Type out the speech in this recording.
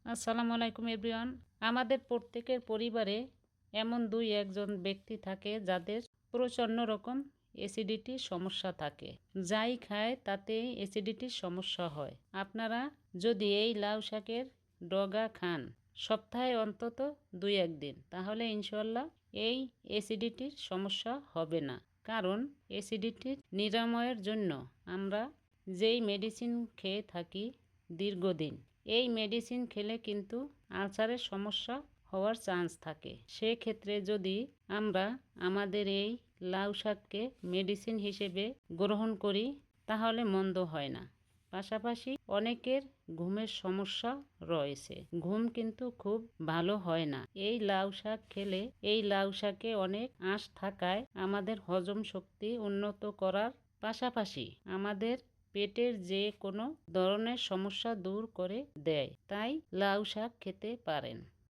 আসসালামু আলাইকুম এভরিওয়ান। আমাদের প্রত্যেকের পরিবারে এমন ২-১ জন ব্যক্তি থাকে যাদের প্রচণ্ড রকম অ্যাসিডিটির সমস্যা থাকে। যাই খায় তাতেই অ্যাসিডিটির সমস্যা হয়। আপনারা যদি এই লাউ শাকের ডগা খান সপ্তাহে অন্তত ২-১ দিন, তাহলে ইনশাআল্লাহ এই অ্যাসিডিটির সমস্যা হবে না। কারণ অ্যাসিডিটির নিরাময়ের জন্য আমরা যেই মেডিসিন খেয়ে থাকি দীর্ঘদিন, এই মেডিসিন খেলে কিন্তু আলসারের সমস্যা হওয়ার চান্স থাকে। সেক্ষেত্রে যদি আমরা আমাদের এই লাউ শাককে মেডিসিন হিসেবে গ্রহণ করি তাহলে মন্দ হয় না। পাশাপাশি অনেকের ঘুমের সমস্যা রয়েছে, ঘুম কিন্তু খুব ভালো হয় না এই লাউ শাক খেলে। এই লাউ শাকে অনেক আঁশ থাকায় আমাদের হজম শক্তি উন্নত করার পাশাপাশি আমাদের পেটের যে কোনো ধরনের সমস্যা দূর করে দেয়। তাই লাউ শাক খেতে পারেন।